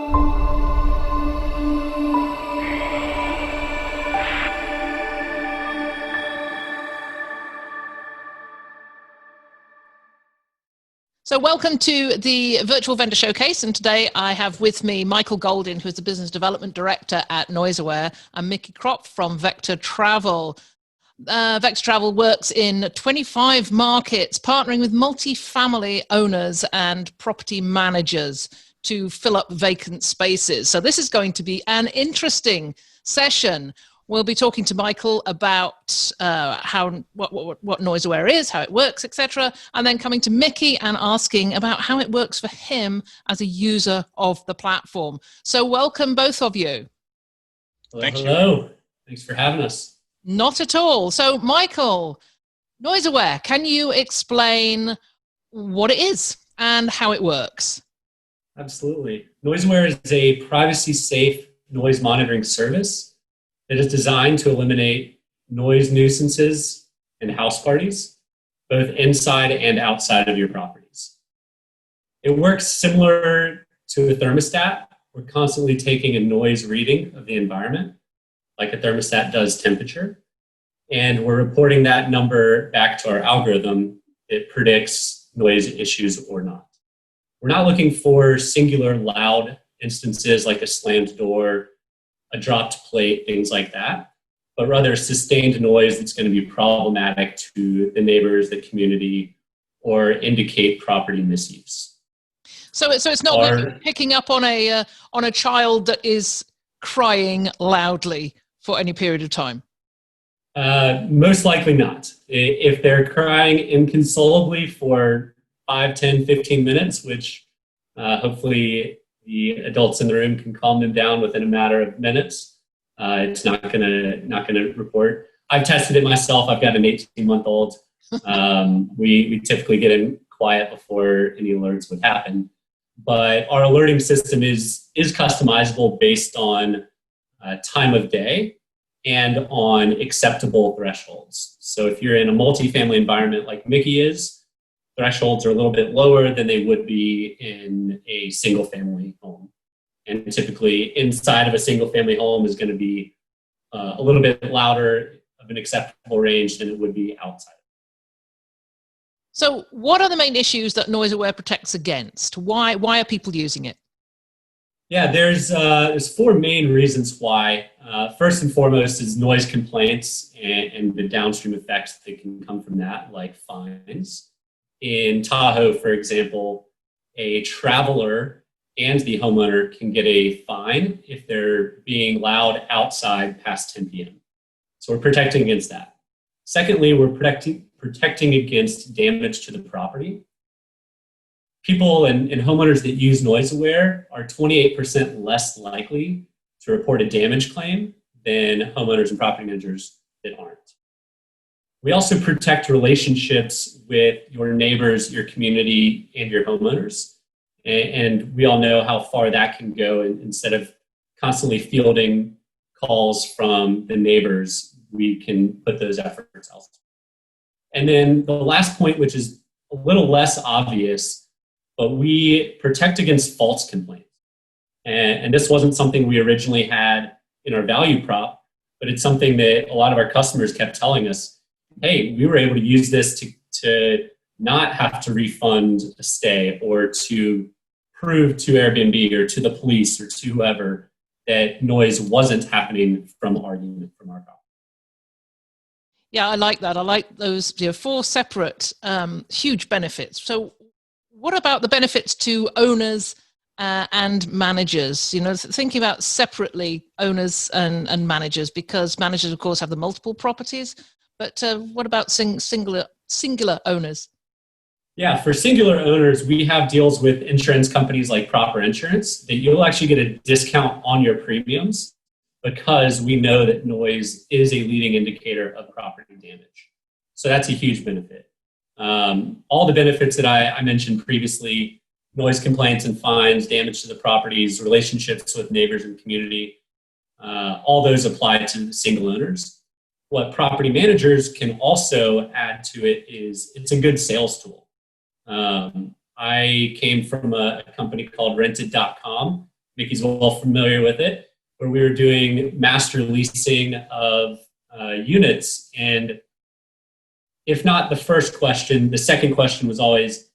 So welcome to the Virtual Vendor Showcase, and today I have with me Michael Goldin, who is the Business Development Director at NoiseAware, and Mickey Kropp from Vector Travel. Vector Travel works in 25 markets, partnering with multi-family owners and property managers to fill up vacant spaces. So this is going to be an interesting session. We'll be talking to Michael about what NoiseAware is, how it works, etc., and then coming to Mickey and asking about how it works for him as a user of the platform. So welcome, both of you. Hello. Thanks for having us. Not at all. So Michael, NoiseAware, can you explain what it is and how it works? Absolutely. NoiseAware is a privacy-safe noise monitoring service that is designed to eliminate noise nuisances and house parties, both inside and outside of your properties. It works similar to a thermostat. We're constantly taking a noise reading of the environment, like a thermostat does temperature, and we're reporting that number back to our algorithm that predicts noise issues or not. We're not looking for singular loud instances like a slammed door, a dropped plate, things like that, but rather sustained noise that's going to be problematic to the neighbors, the community, or indicate property misuse. So it's not like picking up on a child that is crying loudly for any period of time? Most likely not. If they're crying inconsolably for 5, 10, 15 minutes, which hopefully the adults in the room can calm them down within a matter of minutes, it's not gonna report. I've tested it myself. I've got an 18-month-old. We typically get in quiet before any alerts would happen. But our alerting system is customizable based on time of day and on acceptable thresholds. So if you're in a multifamily environment like Mickey is, thresholds are a little bit lower than they would be in a single family home. And typically inside of a single family home is going to be a little bit louder of an acceptable range than it would be outside. So what are the main issues that NoiseAware protects against? Why are people using it? Yeah, there's 4 main reasons why. First and foremost is noise complaints and the downstream effects that can come from that, like fines. In Tahoe, for example, a traveler and the homeowner can get a fine if they're being loud outside past 10 p.m. So we're protecting against that. Secondly, we're protecting against damage to the property. People and homeowners that use NoiseAware are 28% less likely to report a damage claim than homeowners and property managers that aren't. We also protect relationships with your neighbors, your community, and your homeowners. And we all know how far that can go. And instead of constantly fielding calls from the neighbors, we can put those efforts elsewhere. And then the last point, which is a little less obvious, but we protect against false complaints. And this wasn't something we originally had in our value prop, but it's something that a lot of our customers kept telling us, hey, we were able to use this to not have to refund a stay or to prove to Airbnb or to the police or to whoever that noise wasn't happening from our unit, from our property. Yeah, I like that. I like those 4 separate huge benefits. So what about the benefits to owners and managers? Thinking about separately owners and managers, because managers, of course, have the multiple properties. But what about singular owners? Yeah, for singular owners, we have deals with insurance companies like Proper Insurance that you'll actually get a discount on your premiums because we know that noise is a leading indicator of property damage. So that's a huge benefit. All the benefits that I mentioned previously, noise complaints and fines, damage to the properties, relationships with neighbors and community, all those apply to single owners. What property managers can also add to it is it's a good sales tool. I came from a company called rented.com Mickey's well familiar with it, where we were doing master leasing of units. And if not the first question, the second question was always,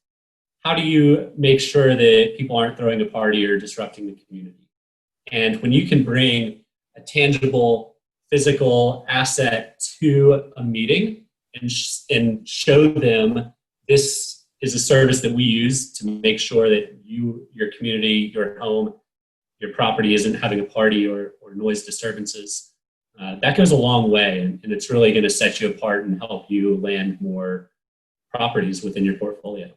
how do you make sure that people aren't throwing a party or disrupting the community? And when you can bring a tangible physical asset to a meeting and show them this is a service that we use to make sure that your community, your home, your property isn't having a party or noise disturbances, that goes a long way, and it's really going to set you apart and help you land more properties within your portfolio.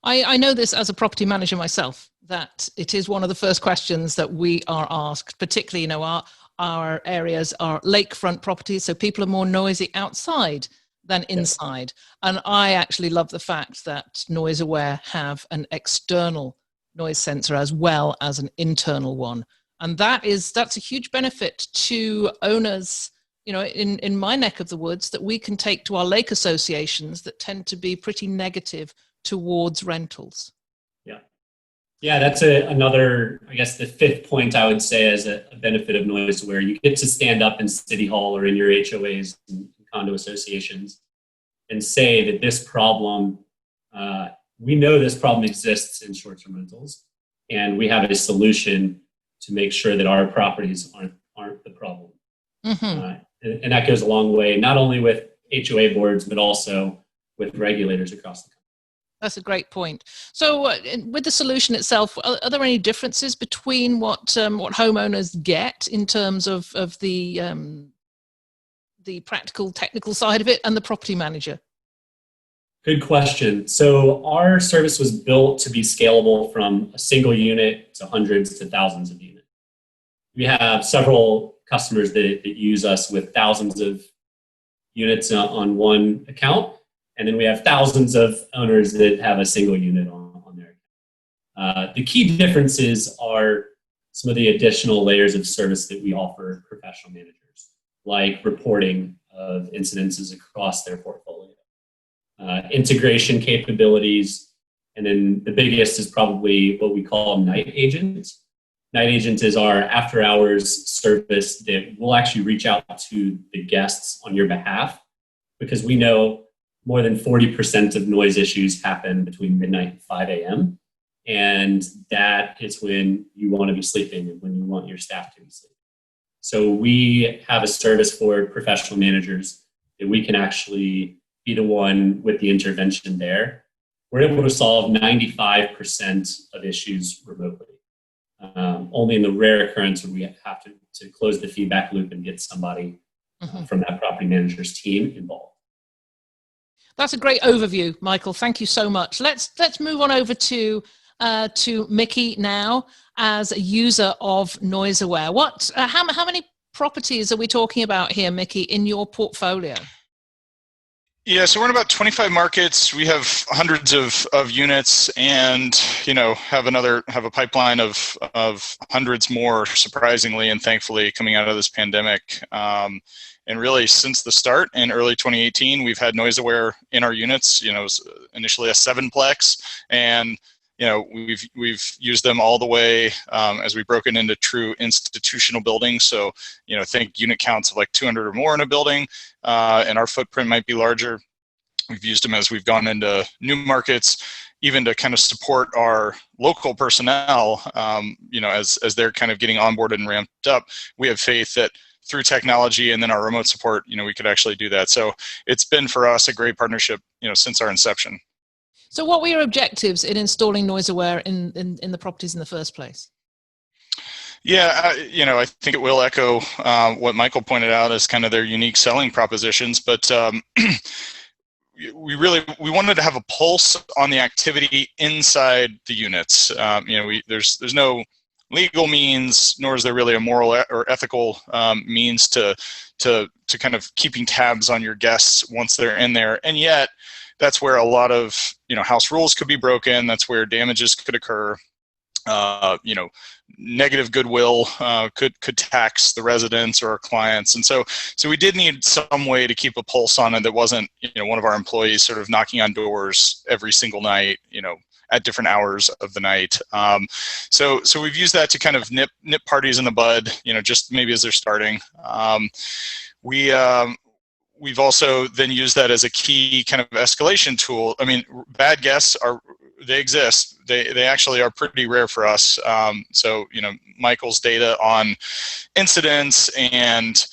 I know this as a property manager myself, that it is one of the first questions that we are asked, particularly, our areas are lakefront properties, so people are more noisy outside than inside. And I actually love the fact that NoiseAware have an external noise sensor as well as an internal one. And that's a huge benefit to owners, in my neck of the woods, that we can take to our lake associations that tend to be pretty negative towards rentals. Yeah, that's another, I guess, the fifth point I would say as a benefit of NoiseAware. You get to stand up in City Hall or in your HOAs and condo associations and say that this problem, we know this problem exists in short-term rentals, and we have a solution to make sure that our properties aren't the problem. Mm-hmm. And that goes a long way, not only with HOA boards, but also with regulators across the country. That's a great point. So with the solution itself, are there any differences between what homeowners get in terms of the practical, technical side of it and the property manager? Good question. So our service was built to be scalable from a single unit to hundreds to thousands of units. We have several customers that use us with thousands of units on one account. And then we have thousands of owners that have a single unit on their account. The key differences are some of the additional layers of service that we offer professional managers, like reporting of incidences across their portfolio, integration capabilities, and then the biggest is probably what we call night agents. Night agent is our after-hours service that will actually reach out to the guests on your behalf, because we know more than 40% of noise issues happen between midnight and 5 a.m. And that is when you want to be sleeping and when you want your staff to be sleeping. So we have a service for professional managers that we can actually be the one with the intervention there. We're able to solve 95% of issues remotely. Only in the rare occurrence would we have to close the feedback loop and get somebody from that property manager's team involved. That's a great overview, Michael. Thank you so much. Let's move on over to Mickey now as a user of NoiseAware. How many properties are we talking about here, Mickey, in your portfolio? Yeah, so we're in about 25 markets. We have hundreds of units, and have a pipeline of hundreds more, surprisingly and thankfully, coming out of this pandemic. And really, since the start in early 2018, we've had NoiseAware in our units. It was initially a 7-plex, and we've used them all the way as we've broken into true institutional buildings. So think unit counts of like 200 or more in a building, and our footprint might be larger. We've used them as we've gone into new markets, even to kind of support our local personnel. As they're kind of getting onboarded and ramped up, we have faith that through technology and then our remote support, we could actually do that. So it's been for us a great partnership, since our inception. So what were your objectives in installing NoiseAware in the properties in the first place? Yeah, I think it will echo what Michael pointed out as kind of their unique selling propositions, but we wanted to have a pulse on the activity inside the units. There's no legal means, nor is there really a moral or ethical means to kind of keeping tabs on your guests once they're in there. And yet, that's where a lot of house rules could be broken. That's where damages could occur. Negative goodwill could tax the residents or our clients, and so we did need some way to keep a pulse on it that wasn't one of our employees sort of knocking on doors every single night, at different hours of the night. So we've used that to kind of nip parties in the bud, just maybe as they're starting. We've also then used that as a key kind of escalation tool. I mean, bad guests they exist. They actually are pretty rare for us. So Michael's data on incidents and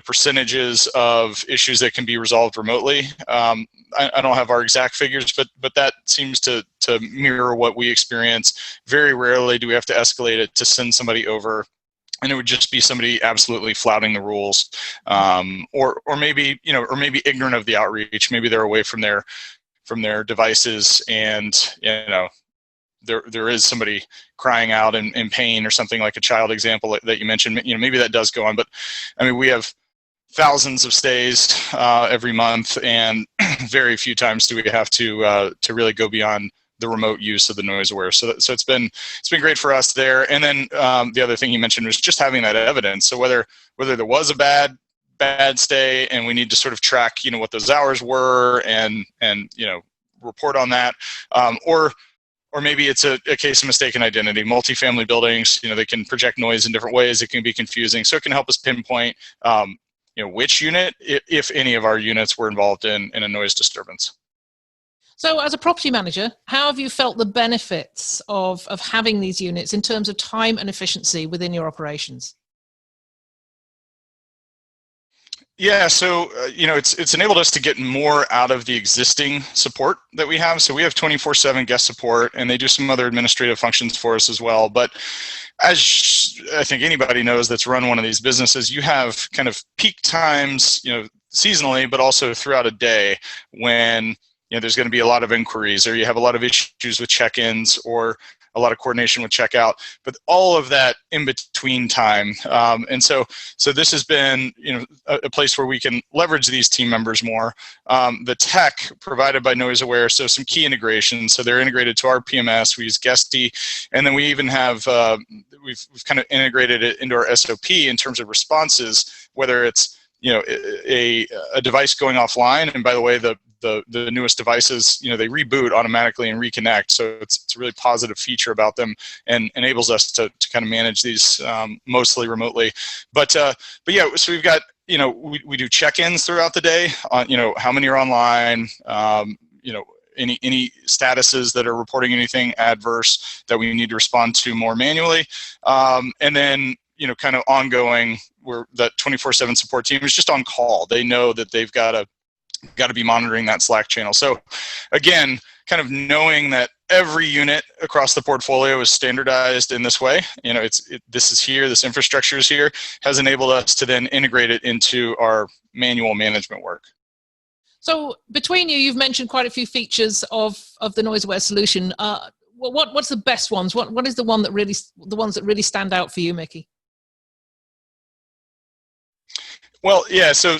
percentages of issues that can be resolved remotely. I don't have our exact figures, but that seems to mirror what we experience. Very rarely do we have to escalate it to send somebody over, and it would just be somebody absolutely flouting the rules, or maybe ignorant of the outreach. Maybe they're away from their devices, and there is somebody crying out in pain or something, like a child example that you mentioned. Maybe that does go on, but I mean, we have thousands of stays every month, and very few times do we have to really go beyond the remote use of the NoiseAware. So it's been great for us there. And then the other thing you mentioned was just having that evidence. So whether there was a bad stay and we need to sort of track what those hours were and report on that, or maybe it's a case of mistaken identity. Multifamily buildings, they can project noise in different ways. It can be confusing. So it can help us pinpoint which unit, if any of our units were involved in a noise disturbance. So as a property manager, how have you felt the benefits of having these units in terms of time and efficiency within your operations? Yeah, so it's enabled us to get more out of the existing support that we have. So we have 24/7 guest support, and they do some other administrative functions for us as well. But as I think anybody knows that's run one of these businesses, you have kind of peak times, seasonally, but also throughout a day when there's going to be a lot of inquiries, or you have a lot of issues with check-ins, or a lot of coordination with checkout, but all of that in between time. And so this has been a place where we can leverage these team members more. The tech provided by NoiseAware, so some key integrations. So they're integrated to our PMS. We use Guesty, and then we even have we've kind of integrated it into our SOP in terms of responses, whether it's a device going offline. And by the way, the newest devices, they reboot automatically and reconnect. So it's a really positive feature about them, and enables us to kind of manage these mostly remotely. But yeah, so we've got, we do check-ins throughout the day on, how many are online, any statuses that are reporting anything adverse that we need to respond to more manually. And then, kind of ongoing, where that 24/7 support team is just on call. They know that they've got to be monitoring that Slack channel. So again, kind of knowing that every unit across the portfolio is standardized in this way, this is here, this infrastructure is here, has enabled us to then integrate it into our manual management work. So between you've mentioned quite a few features of the NoiseAware solution. What's the best ones? What is the ones that really stand out for you, Mickey? Well, yeah, so,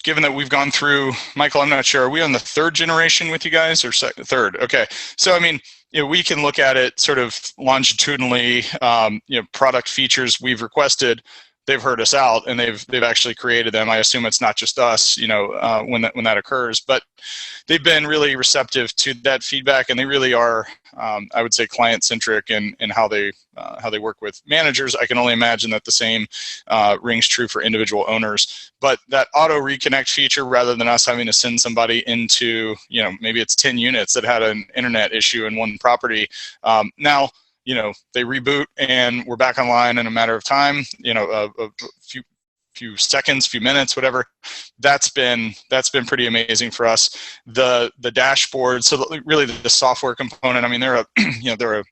given that we've gone through, Michael, I'm not sure, are we on the third generation with you guys, or third? Okay. So, I mean, we can look at it sort of longitudinally, product features we've requested. They've heard us out, and they've actually created them. I assume it's not just us, when that occurs, but they've been really receptive to that feedback, and they really are, I would say, client-centric in how they work with managers. I can only imagine that the same rings true for individual owners. But that auto reconnect feature, rather than us having to send somebody into, maybe it's 10 units that had an internet issue in one property, now, they reboot and we're back online in a matter of time, a few seconds, few minutes, whatever. That's been pretty amazing for us. The dashboard, so really the software component, I mean, they're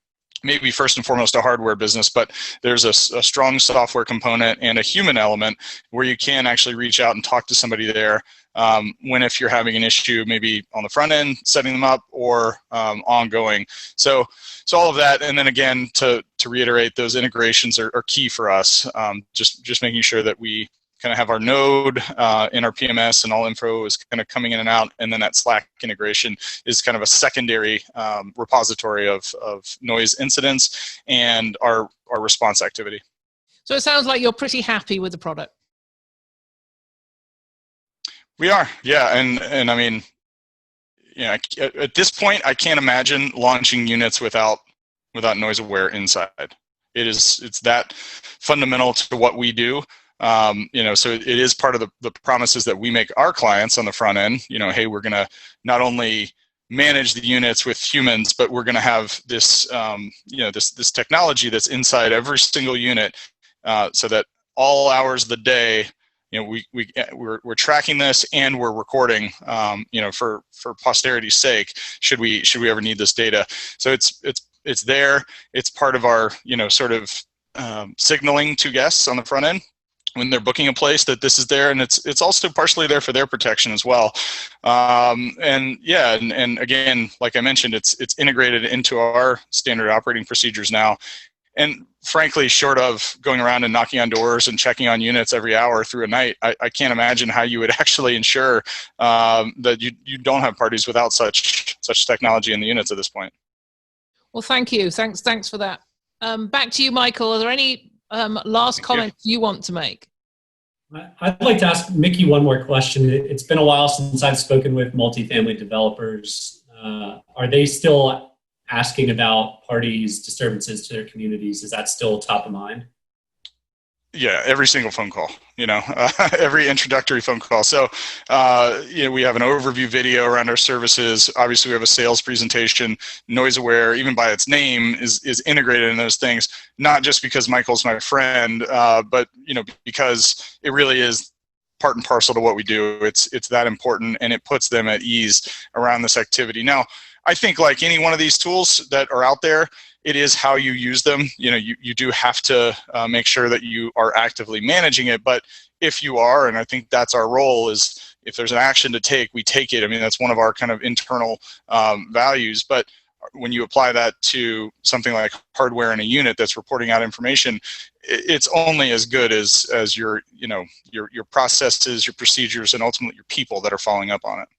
maybe first and foremost a hardware business, but there's a strong software component and a human element where you can actually reach out and talk to somebody there if you're having an issue, maybe on the front end, setting them up, or ongoing. So all of that, and then again, to reiterate, those integrations are key for us. Just making sure that we kind of have our node in our PMS, and all info is kind of coming in and out, and then that Slack integration is kind of a secondary repository of noise incidents and our response activity. So it sounds like you're pretty happy with the product. We are, yeah, and I mean, at this point, I can't imagine launching units without NoiseAware inside. It's that fundamental to what we do. So it is part of the promises that we make our clients on the front end. Hey, we're going to not only manage the units with humans, but we're going to have this, this technology that's inside every single unit, so that all hours of the day, we're tracking this and we're recording, for posterity's sake, should we ever need this data. So it's there. It's part of our, signaling to guests on the front end when they're booking a place that this is there, and it's also partially there for their protection as well. And again, like I mentioned, it's integrated into our standard operating procedures now. And frankly, short of going around and knocking on doors and checking on units every hour through a night, I can't imagine how you would actually ensure that you don't have parties without such technology in the units at this point. Well, thank you. Thanks for that. Back to you, Michael. Are there any last comments you want to make? I'd like to ask Mickey one more question. It's been a while since I've spoken with multifamily developers. Are they still asking about parties, disturbances to their communities? Is that still top of mind? Yeah, every single phone call, every introductory phone call. So, we have an overview video around our services. Obviously, we have a sales presentation. NoiseAware, even by its name, is integrated in those things, not just because Michael's my friend, but, because it really is part and parcel to what we do. It's that important, and it puts them at ease around this activity. Now, I think like any one of these tools that are out there, it is how you use them. You do have to make sure that you are actively managing it. But if you are, and I think that's our role, is if there's an action to take, we take it. I mean, that's one of our kind of internal values. But when you apply that to something like hardware in a unit that's reporting out information, it's only as good as your processes, your procedures, and ultimately your people that are following up on it.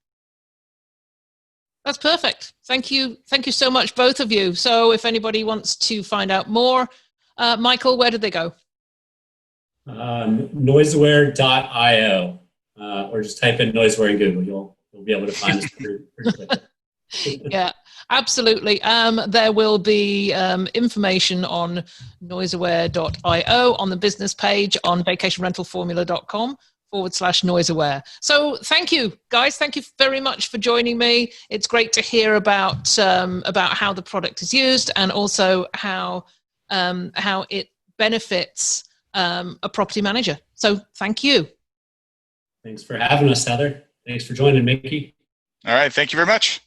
That's perfect. Thank you. Thank you so much, both of you. So if anybody wants to find out more, Michael, where did they go? NoiseAware.io, or just type in NoiseAware in Google. You'll be able to find us pretty quickly. Yeah, absolutely. There will be information on NoiseAware.io on the business page on vacationrentalformula.com/NoiseAware. So thank you, guys. Thank you very much for joining me. It's great to hear about how the product is used, and also how it benefits a property manager. So thank you. Thanks for having us, Heather. Thanks for joining, Mickey. All right. Thank you very much.